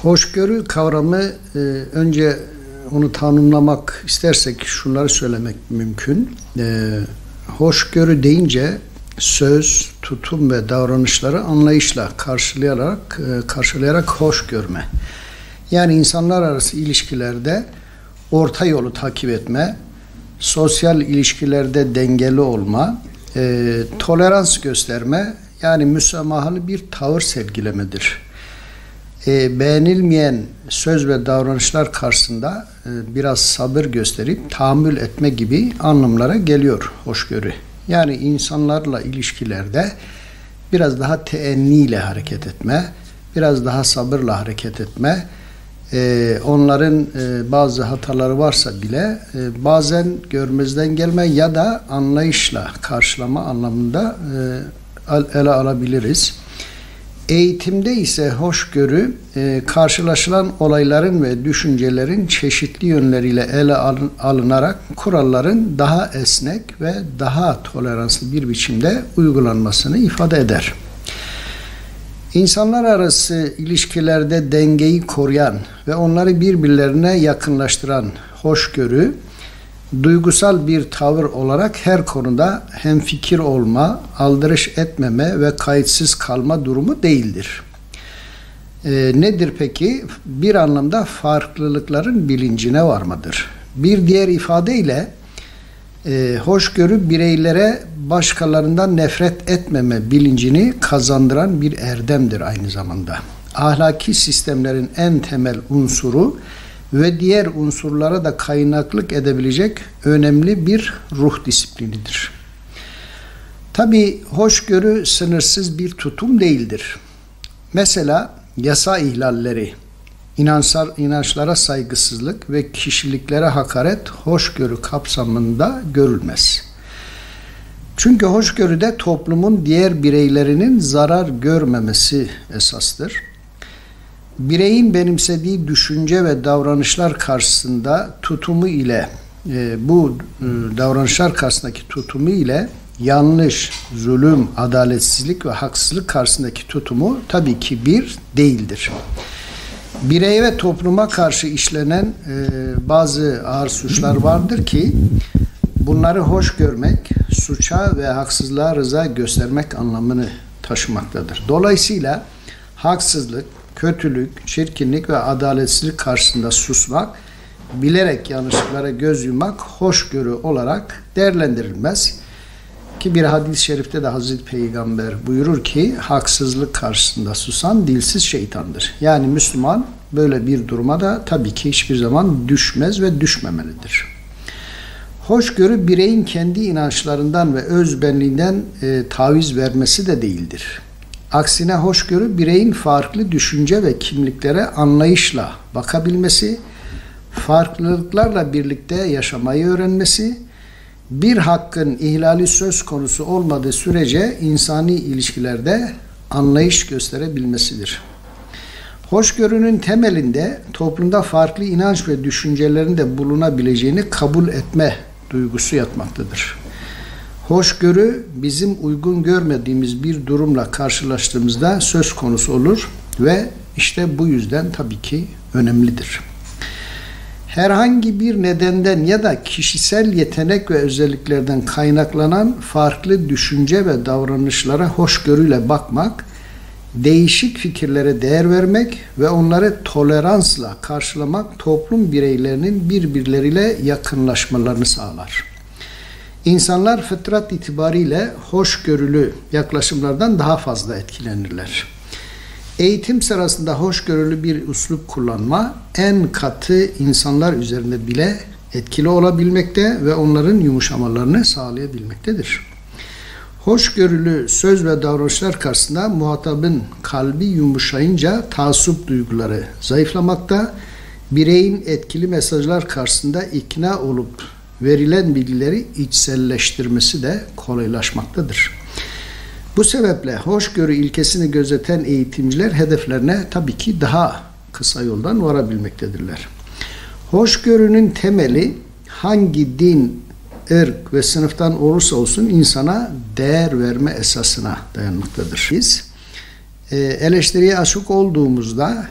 Hoşgörü kavramı önce onu tanımlamak istersek şunları söylemek mümkün. Hoşgörü söz, tutum ve davranışları anlayışla karşılayarak hoş görme. Yani insanlar arası ilişkilerde orta yolu takip etme, sosyal ilişkilerde dengeli olma, tolerans gösterme, yani müsamahalı bir tavır sergilemedir. Beğenilmeyen söz ve davranışlar karşısında biraz sabır gösterip tahammül etme gibi anlamlara geliyor hoşgörü. Yani insanlarla ilişkilerde biraz daha teenniyle hareket etme, biraz daha sabırla hareket etme, onların bazı hataları varsa bile bazen görmezden gelme ya da anlayışla karşılama anlamında ele alabiliriz. Eğitimde ise hoşgörü karşılaşılan olayların ve düşüncelerin çeşitli yönleriyle ele alınarak kuralların daha esnek ve daha toleranslı bir biçimde uygulanmasını ifade eder. İnsanlar arası ilişkilerde dengeyi koruyan ve onları birbirlerine yakınlaştıran hoşgörü, duygusal bir tavır olarak her konuda hemfikir olma, aldırış etmeme ve kayıtsız kalma durumu değildir. Nedir peki? Bir anlamda farklılıkların bilincine varmadır. Bir diğer ifadeyle hoşgörü bireylere başkalarından nefret etmeme bilincini kazandıran bir erdemdir aynı zamanda. Ahlaki sistemlerin en temel unsuru ve diğer unsurlara da kaynaklık edebilecek önemli bir ruh disiplinidir. Tabii hoşgörü sınırsız bir tutum değildir. Mesela yasa ihlalleri, inançlara saygısızlık ve kişiliklere hakaret hoşgörü kapsamında görülmez. Çünkü hoşgörüde toplumun diğer bireylerinin zarar görmemesi esastır. Bireyin benimsediği düşünce ve davranışlar karşısında tutumu ile bu davranışlar karşısındaki tutumu ile yanlış, zulüm, adaletsizlik ve haksızlık karşısındaki tutumu tabii ki bir değildir. Bireye ve topluma karşı işlenen bazı ağır suçlar vardır ki bunları hoş görmek, suça ve haksızlığa rıza göstermek anlamını taşımaktadır. Dolayısıyla haksızlık, kötülük, çirkinlik ve adaletsizlik karşısında susmak, bilerek yanlışlıklara göz yummak hoşgörü olarak değerlendirilmez. Ki bir hadis-i şerifte de Hazreti Peygamber buyurur ki haksızlık karşısında susan dilsiz şeytandır. Yani Müslüman böyle bir duruma da tabii ki hiçbir zaman düşmez ve düşmemelidir. Hoşgörü bireyin kendi inançlarından ve özbenliğinden taviz vermesi de değildir. Aksine hoşgörü bireyin farklı düşünce ve kimliklere anlayışla bakabilmesi, farklılıklarla birlikte yaşamayı öğrenmesi, bir hakkın ihlali söz konusu olmadığı sürece insani ilişkilerde anlayış gösterebilmesidir. Hoşgörünün temelinde toplumda farklı inanç ve düşüncelerin de bulunabileceğini kabul etme duygusu yatmaktadır. Hoşgörü bizim uygun görmediğimiz bir durumla karşılaştığımızda söz konusu olur ve işte bu yüzden tabii ki önemlidir. Herhangi bir nedenden ya da kişisel yetenek ve özelliklerden kaynaklanan farklı düşünce ve davranışlara hoşgörüyle bakmak, değişik fikirlere değer vermek ve onları toleransla karşılamak toplum bireylerinin birbirleriyle yakınlaşmalarını sağlar. İnsanlar fıtrat itibariyle hoşgörülü yaklaşımlardan daha fazla etkilenirler. Eğitim sırasında hoşgörülü bir üslup kullanma en katı insanlar üzerinde bile etkili olabilmekte ve onların yumuşamalarını sağlayabilmektedir. Hoşgörülü söz ve davranışlar karşısında muhatabın kalbi yumuşayınca taassup duyguları zayıflamakta, bireyin etkili mesajlar karşısında ikna olup verilen bilgileri içselleştirmesi de kolaylaşmaktadır. Bu sebeple hoşgörü ilkesini gözeten eğitimciler hedeflerine tabii ki daha kısa yoldan varabilmektedirler. Hoşgörünün temeli hangi din, ırk ve sınıftan olursa olsun insana değer verme esasına dayanmaktadır. Biz eleştiriye açık olduğumuzda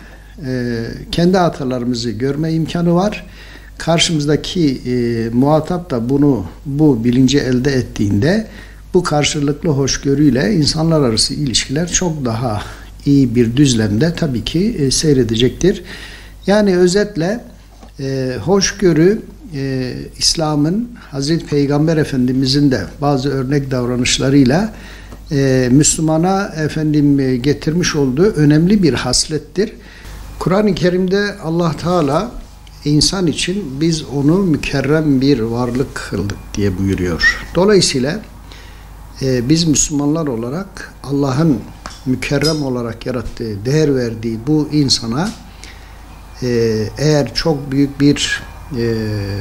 kendi hatalarımızı görme imkanı var. Karşımızdaki muhatap da bu bilinci elde ettiğinde bu karşılıklı hoşgörüyle insanlar arası ilişkiler çok daha iyi bir düzlemde tabii ki seyredecektir. Yani özetle hoşgörü İslam'ın Hazreti Peygamber Efendimizin de bazı örnek davranışlarıyla Müslümana getirmiş olduğu önemli bir haslettir. Kur'an-ı Kerim'de Allah Teala insan için biz onu mükerrem bir varlık kıldık diye buyuruyor. Dolayısıyla biz Müslümanlar olarak Allah'ın mükerrem olarak yarattığı, değer verdiği bu insana eğer çok büyük bir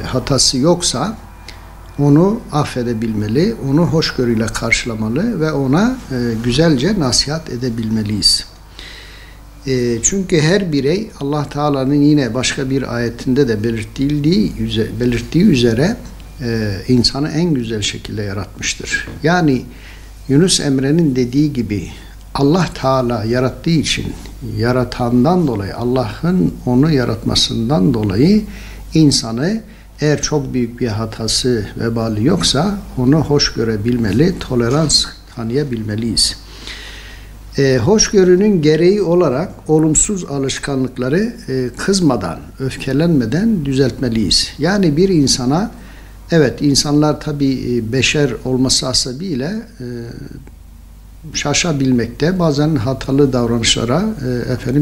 hatası yoksa onu affedebilmeli, onu hoşgörüyle karşılamalı ve ona güzelce nasihat edebilmeliyiz. Çünkü her birey Allah Teala'nın yine başka bir ayetinde de belirttiği üzere insanı en güzel şekilde yaratmıştır. Yani Yunus Emre'nin dediği gibi Allah Teala yarattığı için, yaratandan dolayı, Allah'ın onu yaratmasından dolayı insanı eğer çok büyük bir hatası, vebali yoksa onu hoş görebilmeli, tolerans tanıyabilmeliyiz. Hoşgörünün gereği olarak olumsuz alışkanlıkları kızmadan, öfkelenmeden düzeltmeliyiz. Yani bir insana, evet insanlar tabii beşer olması hasebiyle şaşabilmekte, bazen hatalı davranışlara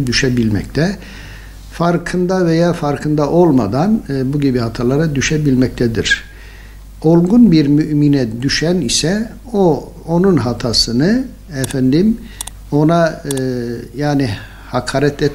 düşebilmekte. Farkında veya farkında olmadan bu gibi hatalara düşebilmektedir. Olgun bir mümine düşen ise onun hatasını ona yani hakaret et